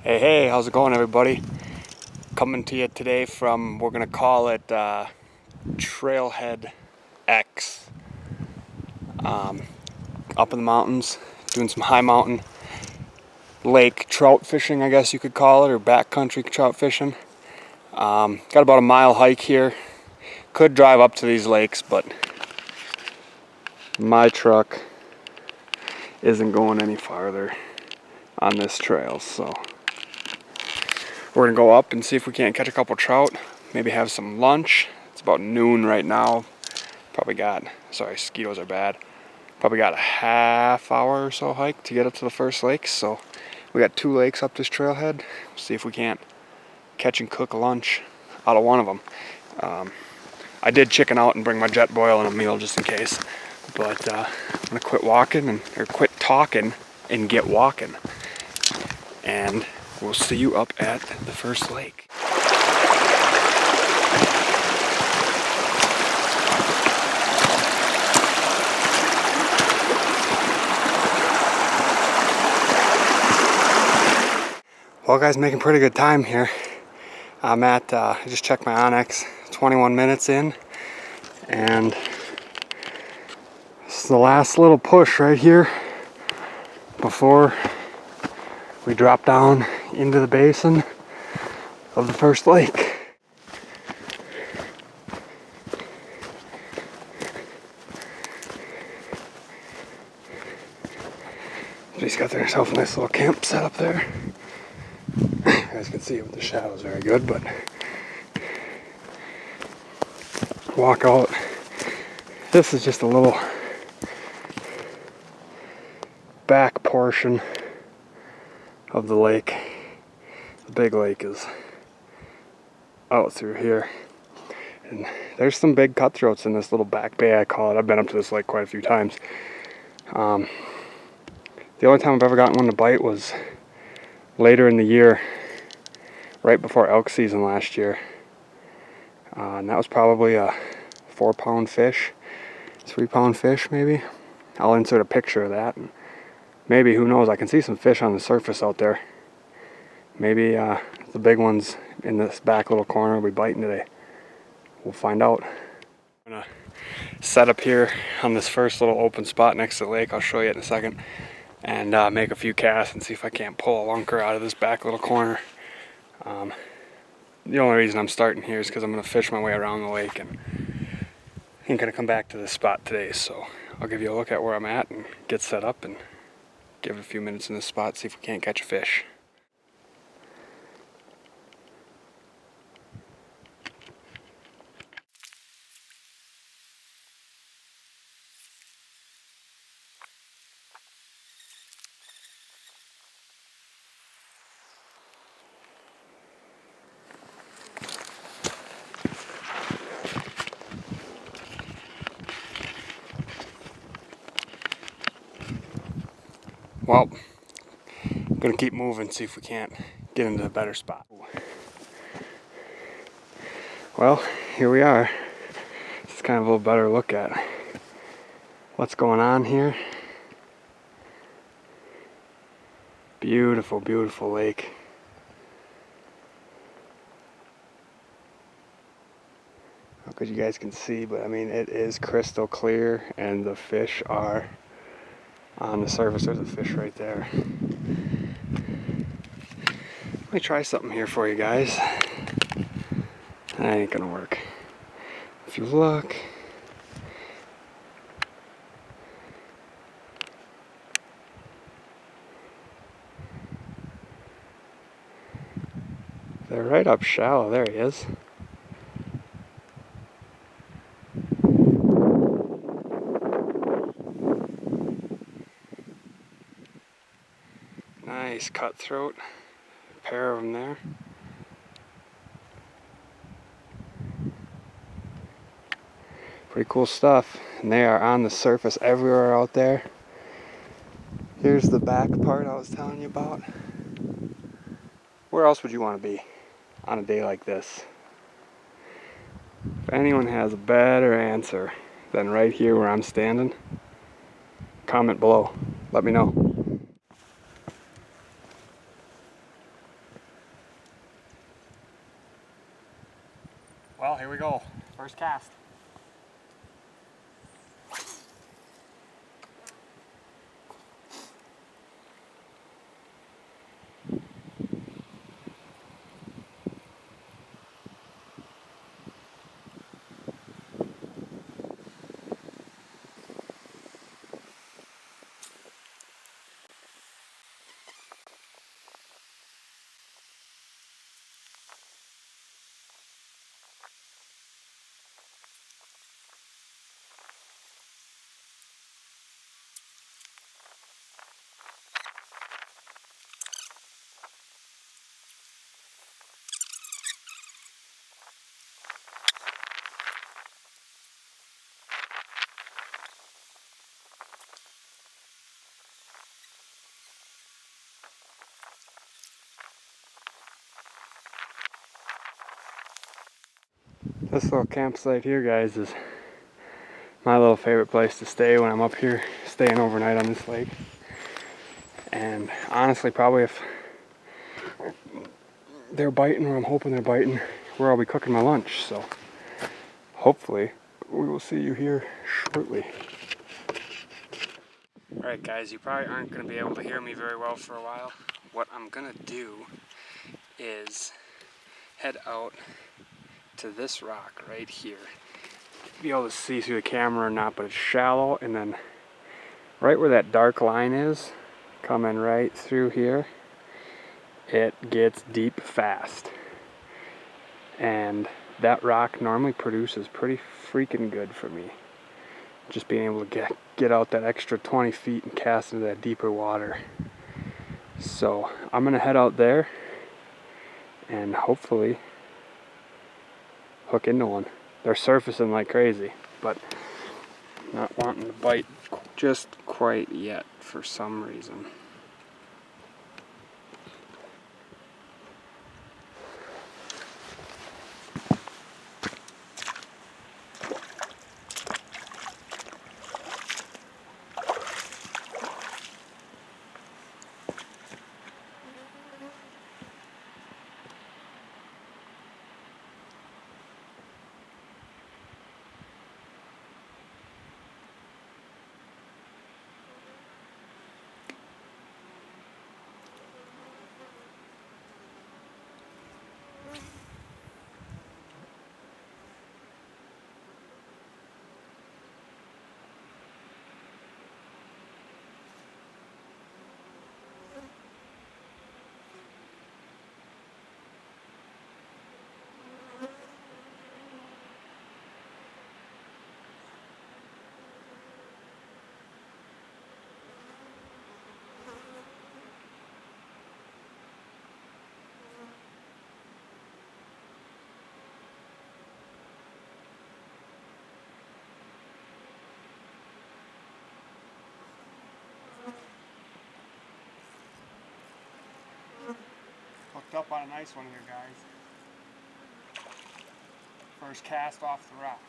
Hey, how's it going, everybody? Coming to you today from, we're gonna call it Trailhead X. Up in the mountains, doing some high mountain lake trout fishing, I guess you could call it, or backcountry trout fishing. Got about a mile hike here. Could drive up to these lakes, but my truck isn't going any farther on this trail, so we're gonna go up and see if we can't catch a couple trout, maybe have some lunch. It's about noon right now. Probably got, sorry, mosquitoes are bad. Probably got a half hour or so hike to get up to the first lake. So we got 2 lakes up this trailhead. See if we can't catch and cook a lunch out of one of them. I did chicken out and bring my jet boil and a meal just in case. But I'm gonna quit talking and get walking. And we'll see you up at the first lake. Well, guys, making pretty good time here. I'm at, I just checked my Onyx, 21 minutes in, and this is the last little push right here before we drop down into the basin of the first lake. Somebody's got themselves a nice little camp set up there. You guys can see it with the shadows very good, but walk out. This is just a little back portion of the lake. The big lake is out through here, and there's some big cutthroats in this little back bay, I call it. I've been up to this lake quite a few times. The only time I've ever gotten one to bite was later in the year, right before elk season last year, and that was probably a 4-pound fish, 3-pound fish maybe. I'll insert a picture of that, and maybe, who knows, I can see some fish on the surface out there. Maybe the big ones in this back little corner will be biting today. We'll find out. I'm gonna set up here on this first little open spot next to the lake. I'll show you it in a second, and make a few casts and see if I can't pull a lunker out of this back little corner. The only reason I'm starting here is because I'm gonna fish my way around the lake, and I'm gonna come back to this spot today. So I'll give you a look at where I'm at and get set up and give it a few minutes in this spot, see if we can't catch a fish. Well, I'm gonna keep moving, see if we can't get into a better spot. Well, here we are. It's kind of a little better look at what's going on here. Beautiful, beautiful lake. How good you guys can see, but I mean, it is crystal clear, and the fish are on the surface. There's a fish right there. Let me try something here for you guys. That ain't gonna work. If you look, they're right up shallow. There he is. Nice cutthroat. A pair of them there. Pretty cool stuff. And they are on the surface everywhere out there. Here's the back part I was telling you about. Where else would you want to be on a day like this? If anyone has a better answer than right here where I'm standing, comment below. Let me know. Well, here we go. First cast. This little campsite here, guys, is my little favorite place to stay when I'm up here staying overnight on this lake. And honestly, probably if they're biting, or I'm hoping they're biting, where I'll be cooking my lunch. So hopefully we will see you here shortly. Alright guys, you probably aren't going to be able to hear me very well for a while. What I'm going to do is head out to this rock right here. Be able to see through the camera or not, but it's shallow, and then right where that dark line is, coming right through here, it gets deep fast. And that rock normally produces pretty freaking good for me. Just being able to get out that extra 20 feet and cast into that deeper water. So I'm gonna head out there and hopefully hook into one. They're surfacing like crazy, but not wanting to bite just quite yet for some reason. Hooked up on a nice one here, guys. First cast off the rock.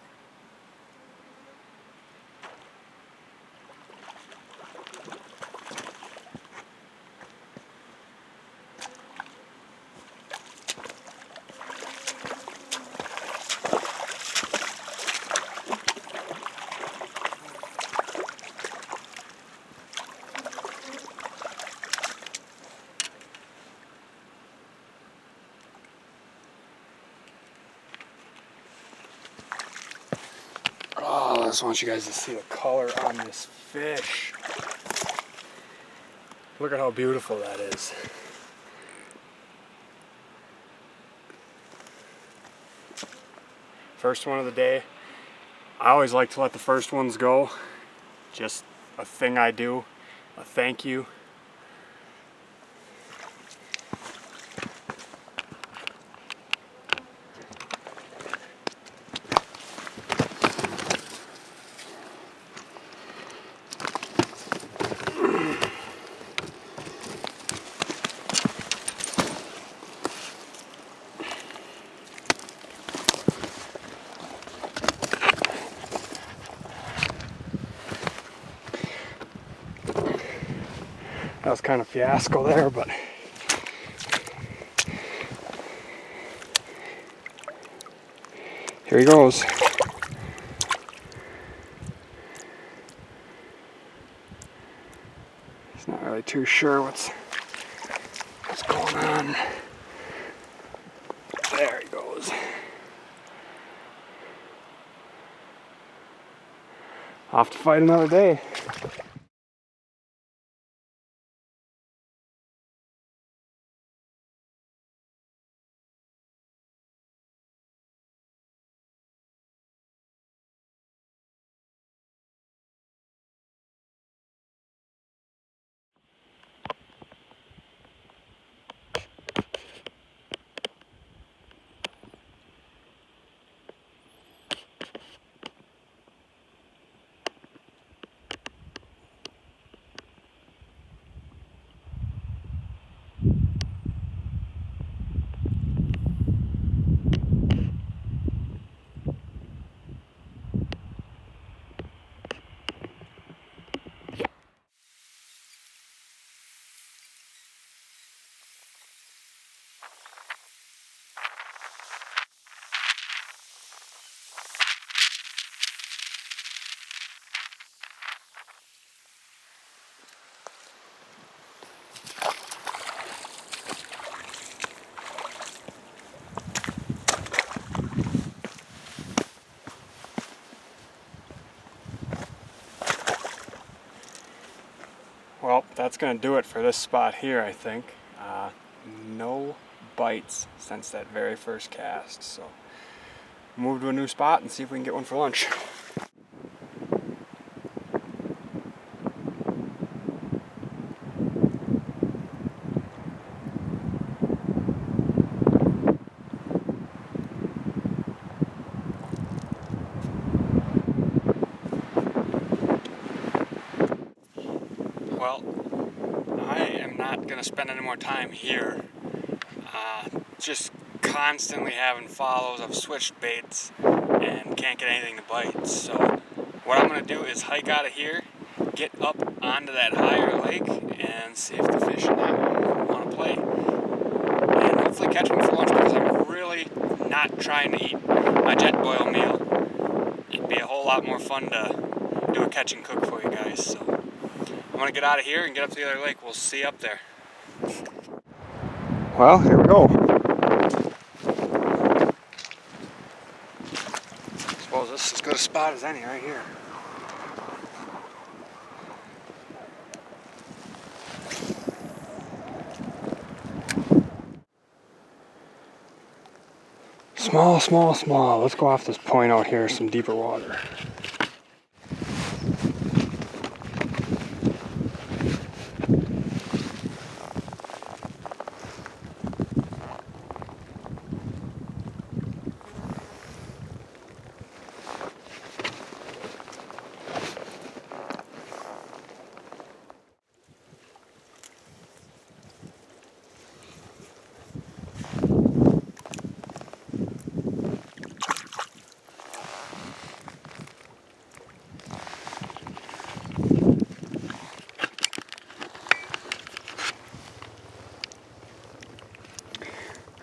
Oh, I just want you guys to see the color on this fish. Look at how beautiful that is. First one of the day. I always like to let the first ones go. Just a thing I do, a thank you. That was kind of fiasco there, but Here he goes. He's not really too sure what's going on. There he goes. Off to fight another day. Well, that's going to do it for this spot here, I think. No bites since that very first cast, so move to a new spot and see if we can get one for lunch. Well, I am not going to spend any more time here. Just constantly having follows. I've switched baits and can't get anything to bite. So what I'm going to do is hike out of here, get up onto that higher lake, and see if the fish in that one want to play. And hopefully catch them for lunch, because I'm really not trying to eat my jet boil meal. It'd be a whole lot more fun to do a catch and cook for you guys. So I'm going to get out of here and get up to the other lake. We'll see you up there. Well, here we go. I suppose this is as good a spot as any right here. Small, small, small. Let's go off this point out here, some deeper water.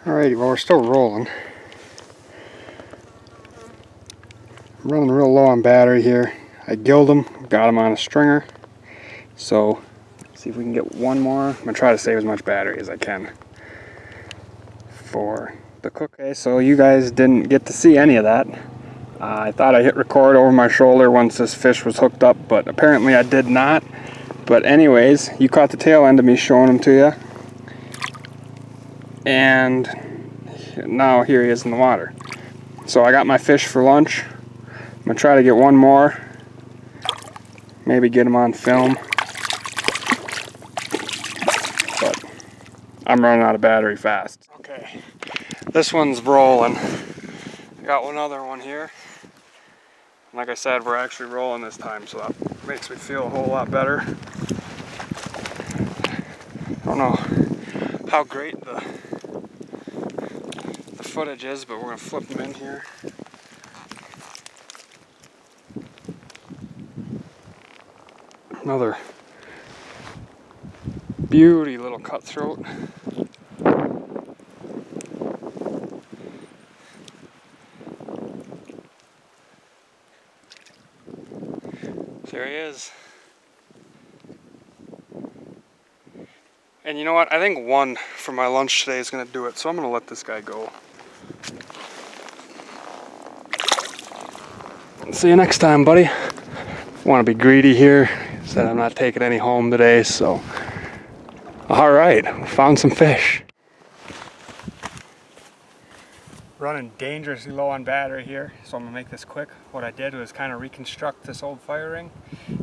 Alrighty, well, we're still rolling. I'm running real low on battery here. I gilled them, got them on a stringer. So, see if we can get one more. I'm gonna try to save as much battery as I can for the cook. Okay, so you guys didn't get to see any of that. I thought I hit record over my shoulder once this fish was hooked up, but apparently I did not. But anyways, you caught the tail end of me showing them to you. And now here he is in the water. So I got my fish for lunch. I'm gonna try to get one more, maybe get him on film, but I'm running out of battery fast. Okay, this one's rolling. I got one other one here. Like I said, we're actually rolling this time, so that makes me feel a whole lot better. I don't know how great the footage is, but we're gonna flip them in here. Another beauty little cutthroat. There he is. And you know what? I think one for my lunch today is going to do it, so I'm going to let this guy go. See you next time, buddy. Want to be greedy here. Said I'm not taking any home today, so. Alright, found some fish. Running dangerously low on battery here, so I'm going to make this quick. What I did was kind of reconstruct this old fire ring,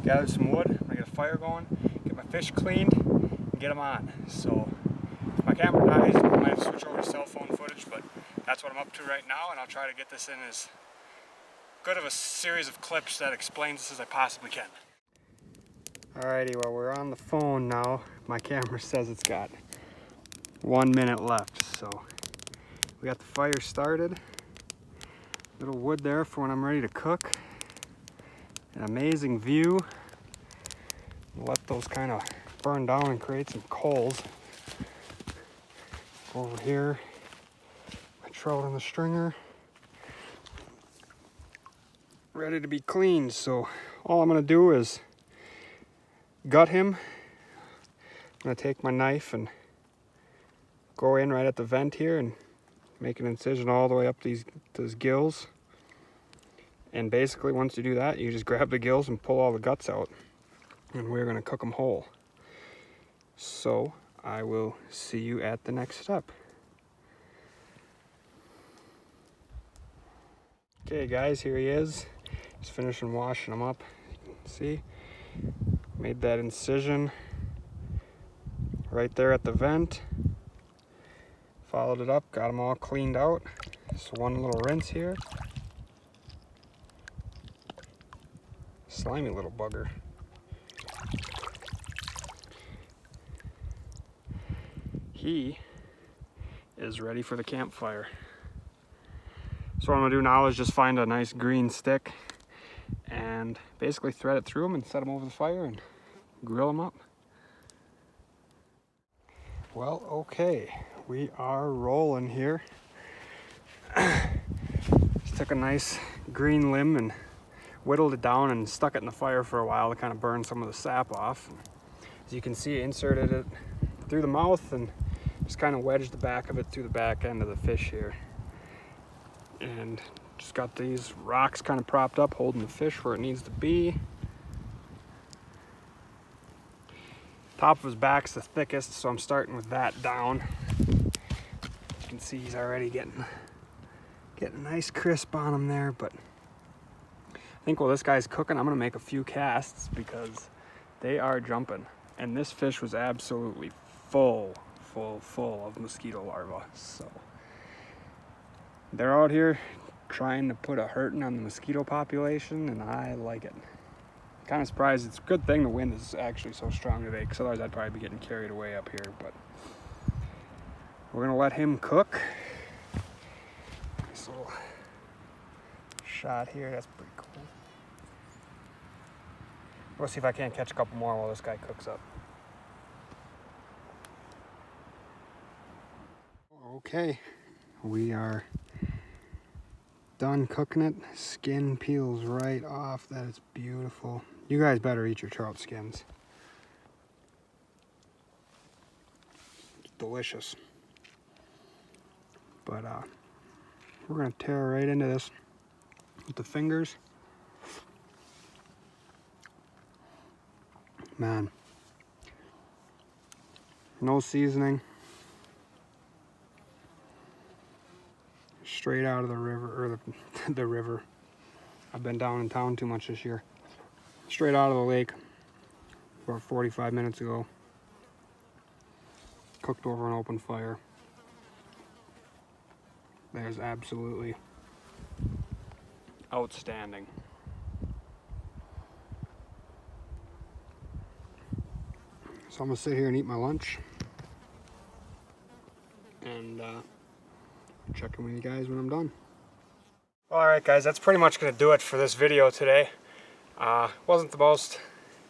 gather some wood, I'm going to get a fire going, get my fish cleaned, and get them on. So if my camera dies, I might have to switch over to cell phone footage, but that's what I'm up to right now, and I'll try to get this in as good of a series of clips that explains this as I possibly can. Alrighty, well we're on the phone now. My camera says it's got 1 minute left, so we got the fire started. Little wood there for when I'm ready to cook. An amazing view. Let those kind of burn down and create some coals. Over here, my trout on the stringer. Ready to be cleaned, so all I'm gonna do is gut him. I'm gonna take my knife and go in right at the vent here and make an incision all the way up to his gills. And basically once you do that, you just grab the gills and pull all the guts out. And we're gonna cook them whole. So I will see you at the next step. Okay guys, here he is. Just finishing washing him up. You can see, made that incision right there at the vent. Followed it up, got them all cleaned out. Just one little rinse here. Slimy little bugger. He is ready for the campfire. So what I'm gonna do now is just find a nice green stick and basically thread it through them and set them over the fire and grill them up. Well, okay, we are rolling here. Just took a nice green limb and whittled it down and stuck it in the fire for a while to kind of burn some of the sap off. As you can see, inserted it through the mouth and just kind of wedged the back of it through the back end of the fish here. And just got these rocks kind of propped up, holding the fish where it needs to be. Top of his back's the thickest, so I'm starting with that down. You can see he's already getting a nice crisp on him there, but I think while this guy's cooking, I'm gonna make a few casts because they are jumping. And this fish was absolutely full of mosquito larvae. So they're out here trying to put a hurting on the mosquito population, and I like it. Kind of surprised. It's a good thing the wind is actually so strong today, because otherwise I'd probably be getting carried away up here. But we're gonna let him cook. Nice little shot here. That's pretty cool. We'll see if I can't catch a couple more while this guy cooks up. Okay, we are done cooking it. Skin peels right off. That is beautiful. You guys better eat your trout skins. It's delicious. But we're gonna tear right into this with the fingers. Man, no seasoning. Straight out of the river, or the river. I've been down in town too much this year. Straight out of the lake about 45 minutes ago. Cooked over an open fire. That is absolutely outstanding. So I'm gonna sit here and eat my lunch. And check in with you guys when I'm done. Alright guys, that's pretty much going to do it for this video today. Wasn't the most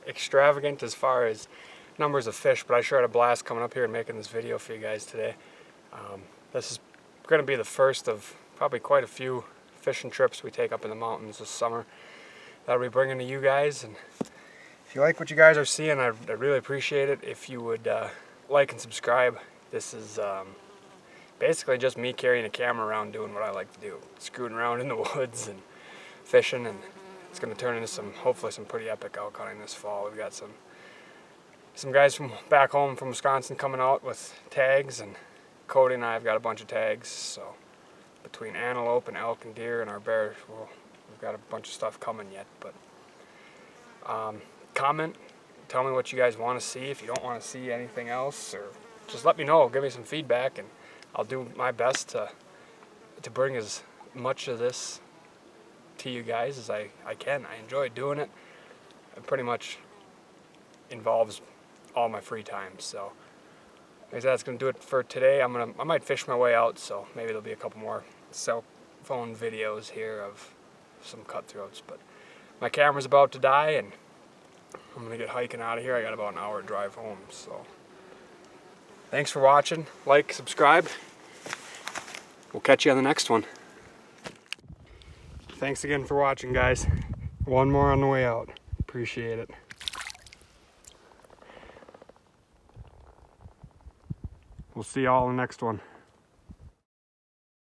extravagant as far as numbers of fish, but I sure had a blast coming up here and making this video for you guys today. This is going to be the first of probably quite a few fishing trips we take up in the mountains this summer that I'll be bringing to you guys, and you like what you guys are seeing, I really appreciate it if you would like and subscribe. This is basically just me carrying a camera around doing what I like to do, screwing around in the woods and fishing, and it's going to turn into hopefully some pretty epic elk hunting this fall. We've got some guys from back home from Wisconsin coming out with tags, and Cody and I have got a bunch of tags, so between antelope and elk and deer and our bears, we've got a bunch of stuff coming yet. But comment, tell me what you guys want to see. If you don't want to see anything else, or just let me know, give me some feedback, and I'll do my best to bring as much of this to you guys as I can. I enjoy doing it. It pretty much involves all my free time. So like I said, that's gonna do it for today. I might fish my way out, so maybe there'll be a couple more cell phone videos here of some cutthroats. But my camera's about to die, and I'm gonna get hiking out of here. I got about an hour drive home. So thanks for watching. Like, subscribe. We'll catch you on the next one. Thanks again for watching, guys. One more on the way out. Appreciate it. We'll see y'all in the next one.